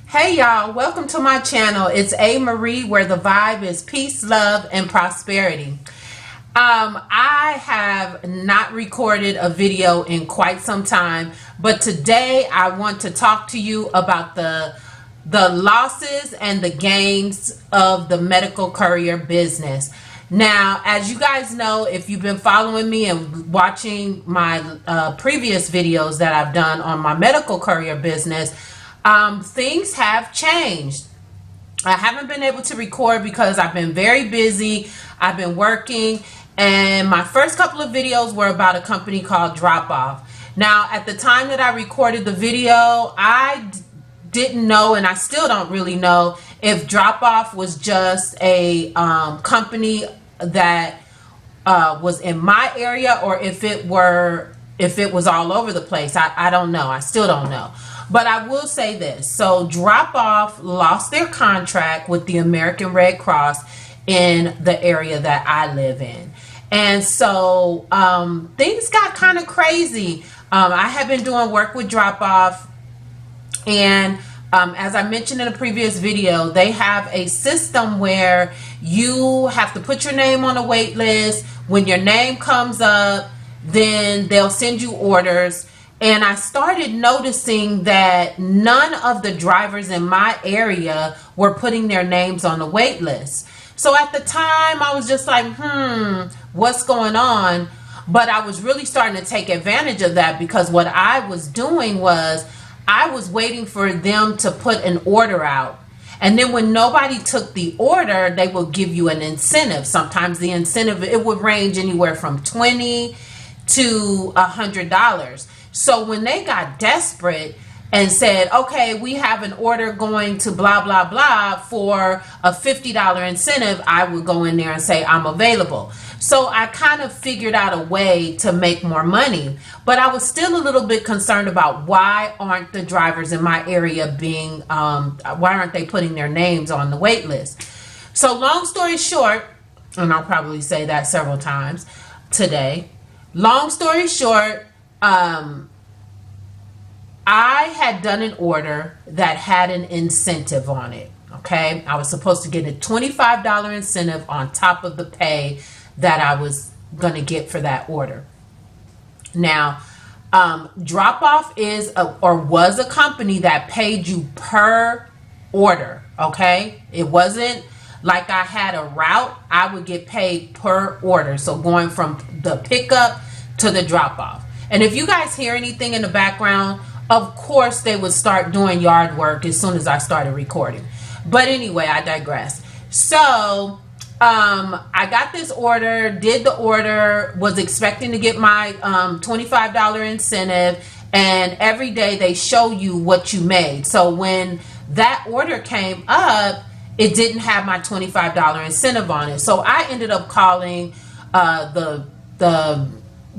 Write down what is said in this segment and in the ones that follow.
Hey y'all, welcome to my channel. It's A. Marie, where the vibe is peace, love, and prosperity. I have not recorded a video in quite some time, but today I want to talk to you about the losses and the gains of the medical courier business. Now, as you guys know, if you've been following me and watching my previous videos that I've done on my medical courier business, things have changed. I haven't been able to record because I've been very busy. I've been working, and my first couple of videos were about a company called Drop Off. Now, at the time that I recorded the video, I didn't know, and I still don't really know, if Drop Off was just a company that was in my area, or if it was all over the place. I don't know. I still don't know. But I will say this. So Drop Off lost their contract with the American Red Cross in the area that I live in. And so things got kind of crazy. I have been doing work with Drop Off, and as I mentioned in a previous video, they have a system where you have to put your name on a wait list. When your name comes up, then they'll send you orders. And I started noticing that none of the drivers in my area were putting their names on the wait list. So at the time, I was just like, what's going on? But I was really starting to take advantage of that, because what I was doing was I was waiting for them to put an order out. And then when nobody took the order, they will give you an incentive. Sometimes the incentive, it would range anywhere from $20 to $100. So when they got desperate and said, okay, we have an order going to blah, blah, blah for a $50 incentive, I would go in there and say, I'm available. So I kind of figured out a way to make more money. But I was still a little bit concerned about why aren't the drivers in my area why aren't they putting their names on the wait list? So long story short, and I'll probably say that several times today, long story short, I had done an order that had an incentive on it. Okay, I was supposed to get a $25 incentive on top of the pay that I was going to get for that order. Now, Drop Off was a company that paid you per order. Okay, it wasn't like I had a route. I would get paid per order. So going from the pickup to the drop off. And if you guys hear anything in the background, of course they would start doing yard work as soon as I started recording. But anyway, I digress. So I got this order, did the order, was expecting to get my $25 incentive, and every day they show you what you made. So when that order came up, it didn't have my $25 incentive on it. So I ended up calling the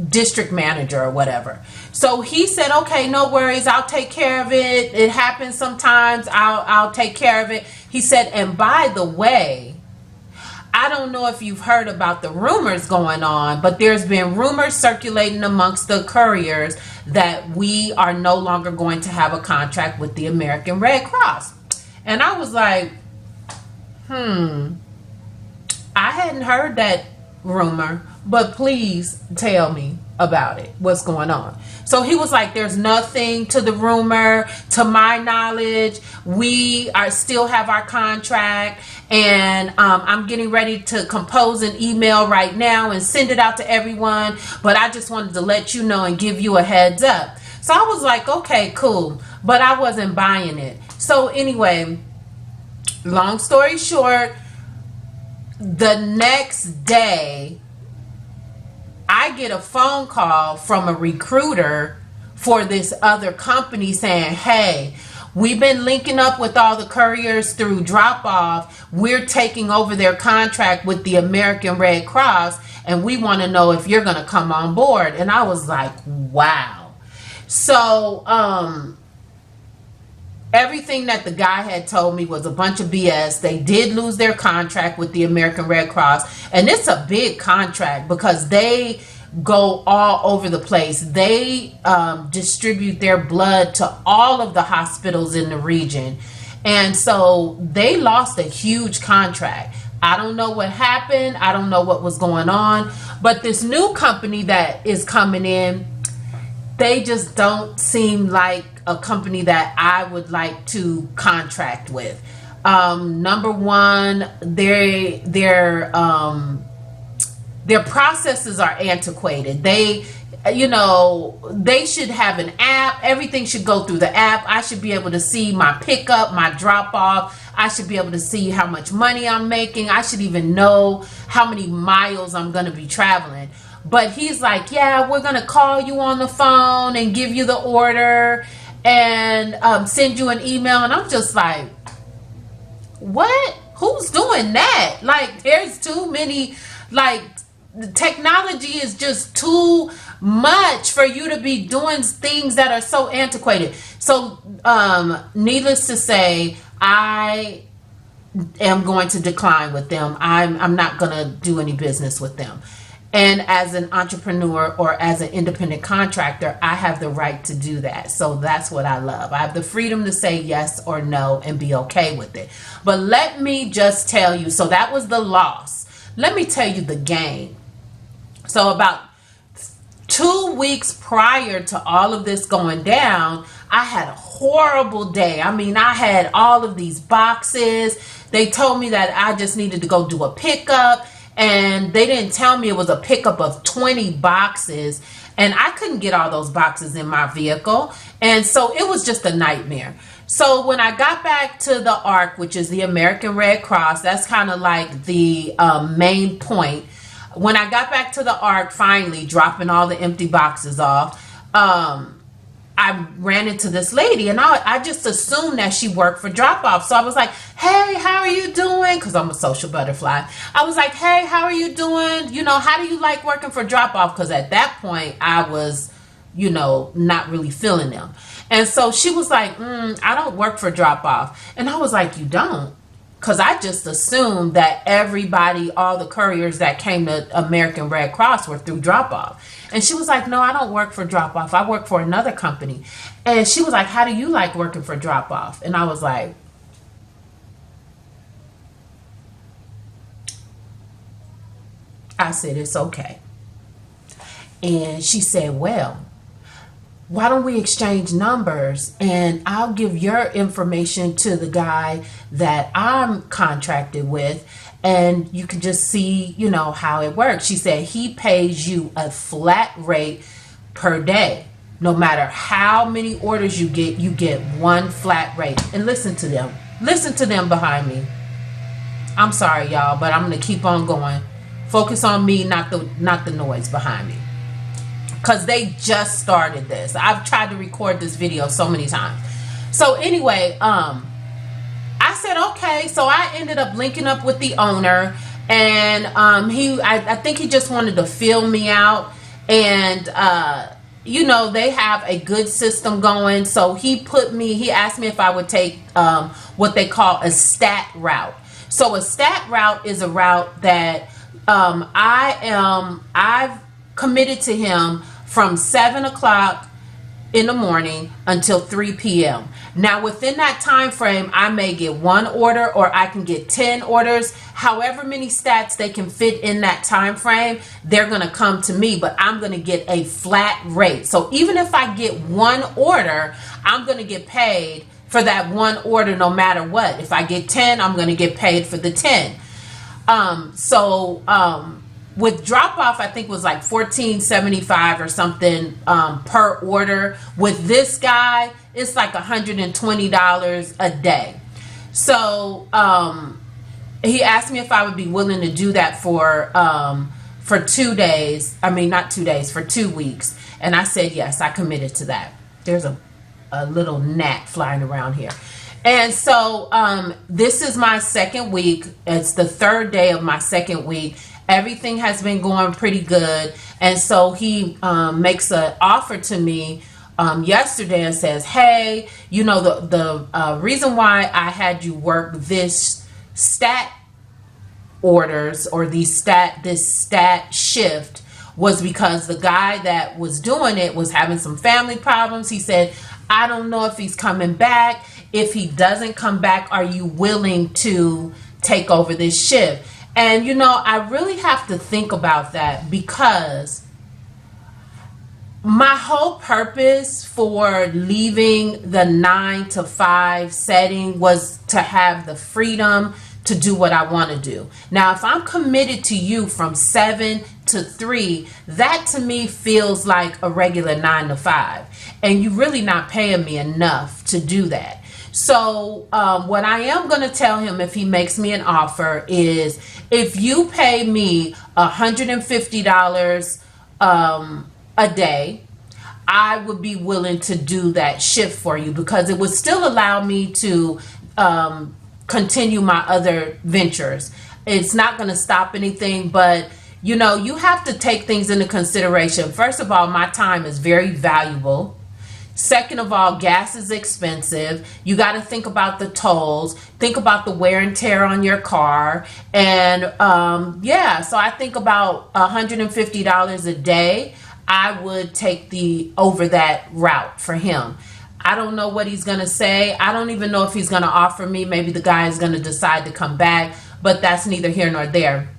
district manager or whatever. So he said, okay, no worries, I'll take care of it. It happens sometimes. I'll take care of it. He said, and by the way, I don't know if you've heard about the rumors going on, but there's been rumors circulating amongst the couriers that we are no longer going to have a contract with the American Red Cross. And I was like, I hadn't heard that rumor, but please tell me about it. What's going on? So he was like, there's nothing to the rumor. To my knowledge, we still have our contract, and I'm getting ready to compose an email right now and send it out to everyone, but I just wanted to let you know and give you a heads up. So I was like, okay, cool, but I wasn't buying it. So anyway, long story short, the next day I get a phone call from a recruiter for this other company saying, hey, we've been linking up with all the couriers through Drop Off. We're taking over their contract with the American Red Cross, and we want to know if you're going to come on board. And I was like, wow. So everything that the guy had told me was a bunch of BS. They did lose their contract with the American Red Cross, and it's a big contract because they go all over the place. They distribute their blood to all of the hospitals in the region, And so they lost a huge contract. I don't know what happened. I don't know what was going on. But this new company that is coming in, they just don't seem like a company that I would like to contract with. Number one, their processes are antiquated. They should have an app. Everything should go through the app. I should be able to see my pickup, my drop off. I should be able to see how much money I'm making. I should even know how many miles I'm going to be traveling. But he's like, yeah, we're going to call you on the phone and give you the order and send you an email. And I'm just like, what? Who's doing that? Like, there's too many, like, the technology is just too much for you to be doing things that are so antiquated. So, needless to say, I am going to decline with them. I'm not going to do any business with them. And as an entrepreneur or as an independent contractor, I have the right to do that. So that's what I love. I have the freedom to say yes or no and be okay with it. But let me just tell you, so that was the loss. Let me tell you the gain. So about 2 weeks prior to all of this going down, I had a horrible day. I mean, I had all of these boxes. They told me that I just needed to go do a pickup. And they didn't tell me it was a pickup of 20 boxes. And I couldn't get all those boxes in my vehicle. And so it was just a nightmare. So when I got back to the ARC, which is the American Red Cross, that's kind of like the main point. When I got back to the ARC, finally dropping all the empty boxes off, I ran into this lady, and I just assumed that she worked for drop off. So I was like, hey, how are you doing? Because I'm a social butterfly. I was like, hey, how are you doing? How do you like working for drop off? Because at that point I was, not really feeling them. And so she was like, I don't work for drop off. And I was like, you don't? Because I just assumed that everybody, all the couriers that came to American Red Cross were through drop off. And she was like, no, I don't work for drop off. I work for another company. And she was like, how do you like working for drop off? And I was like, I said, it's okay. And she said, well, why don't we exchange numbers and I'll give your information to the guy that I'm contracted with and you can just see, how it works. She said he pays you a flat rate per day. No matter how many orders you get one flat rate. And listen to them. Listen to them behind me. I'm sorry, y'all, but I'm going to keep on going. Focus on me, not the noise behind me. Because they just started this. I've tried to record this video so many times. So anyway, I said, okay. So I ended up linking up with the owner. And I think he just wanted to feel me out. And, they have a good system going. So he asked me if I would take what they call a stat route. So a stat route is a route that I've committed to him from 7 o'clock in the morning until 3 p.m. Now within that time frame, I may get one order or I can get 10 orders. However many stats they can fit in that time frame, they're going to come to me, but I'm going to get a flat rate. So even if I get one order, I'm going to get paid for that one order no matter what. If I get 10, I'm going to get paid for the 10. With drop off, I think it was like $14.75 or something per order. With this guy, it's like $120 a day. So he asked me if I would be willing to do that for 2 days. I mean, not 2 days, for 2 weeks. And I said yes, I committed to that. There's a little gnat flying around here. And so this is my second week. It's the third day of my second week. Everything has been going pretty good. And so he makes an offer to me yesterday and says, hey, the reason why I had you work this stat orders or this stat shift was because the guy that was doing it was having some family problems. He said, I don't know if he's coming back. If he doesn't come back, are you willing to take over this shift? And you know, I really have to think about that, because my whole purpose for leaving the 9 to 5 setting was to have the freedom to do what I want to do. Now, if I'm committed to you from 7 to 3, that to me feels like a regular 9 to 5. And you're really not paying me enough to do that. So what I am going to tell him if he makes me an offer is, if you pay me $150 a day, I would be willing to do that shift for you, because it would still allow me to continue my other ventures. It's not going to stop anything, but you know, you have to take things into consideration. First of all, my time is very valuable. Second of all, gas is expensive. You got to think about the tolls, think about the wear and tear on your car. And yeah, so I think about $150 a day. I would take over that route for him. I don't know what he's going to say. I don't even know if he's going to offer me. Maybe the guy is going to decide to come back, but that's neither here nor there.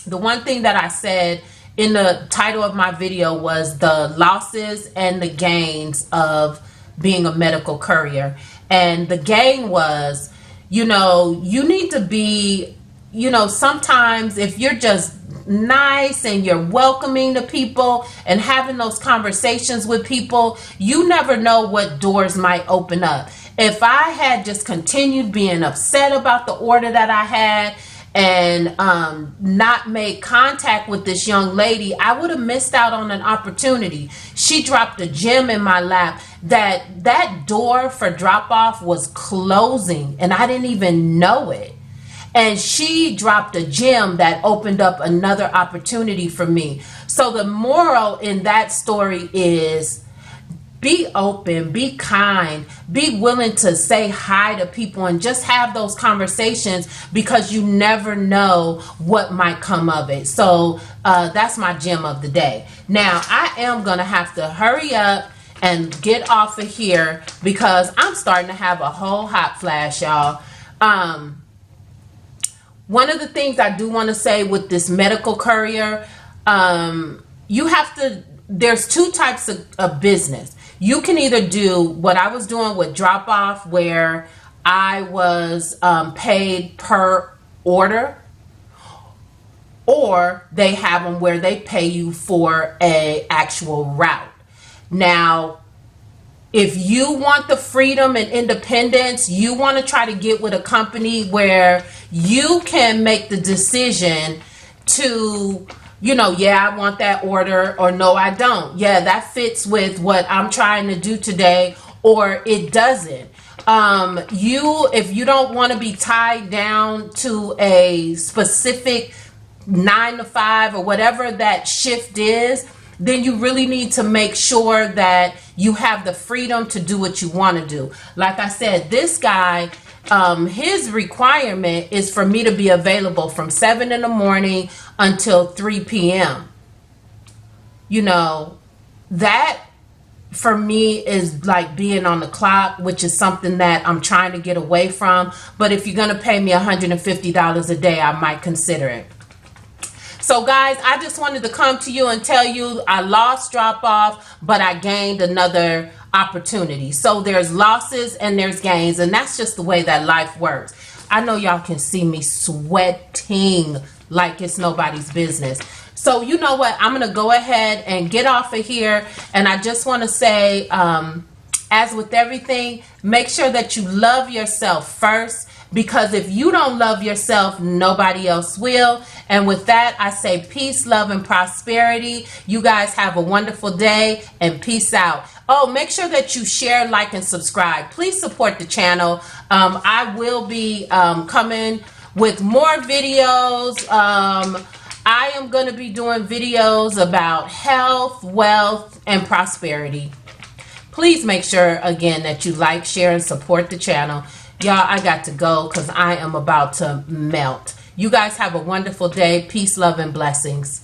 The one thing that I said in the title of my video was the losses and the gains of being a medical courier. And the gain was, you know, you need to be, you know, sometimes if you're just nice and you're welcoming to people and having those conversations with people, you never know what doors might open up. If I had just continued being upset about the order that I had and not made contact with this young lady, I would have missed out on an opportunity. She dropped a gem in my lap. That door for drop off was closing and I didn't even know it. And she dropped a gem that opened up another opportunity for me. So the moral in that story is, be open, be kind, be willing to say hi to people and just have those conversations, because you never know what might come of it. So that's my gem of the day. Now, I am going to have to hurry up and get off of here because I'm starting to have a whole hot flash, y'all. One of the things I do want to say with this medical courier, you have to, there's two types of business. You can either do what I was doing with drop off, where I was paid per order, or they have them where they pay you for a actual route. Now, if you want the freedom and independence, you want to try to get with a company where you can make the decision to, you know, yeah, I want that order, or no, I don't. Yeah, that fits with what I'm trying to do today, or it doesn't. If you don't want to be tied down to a specific 9 to 5 or whatever that shift is, then you really need to make sure that you have the freedom to do what you want to do. Like I said, this guy, his requirement is for me to be available from 7 in the morning until 3 p.m. You know, that for me is like being on the clock, which is something that I'm trying to get away from. But if you're going to pay me $150 a day, I might consider it. So guys, I just wanted to come to you and tell you I lost drop off, but I gained another opportunity. So there's losses and there's gains, and that's just the way that life works. I know y'all can see me sweating like it's nobody's business. So you know what? I'm going to go ahead and get off of here. And I just want to say, as with everything, make sure that you love yourself first, because if you don't love yourself, nobody else will. And with that, I say peace, love, and prosperity. You guys have a wonderful day, and peace out. Oh, make sure that you share, like, and subscribe. Please support the channel. I will be coming with more videos. I am going to be doing videos about health, wealth, and prosperity. Please make sure, again, that you like, share, and support the channel. Y'all, I got to go because I am about to melt. You guys have a wonderful day. Peace, love, and blessings.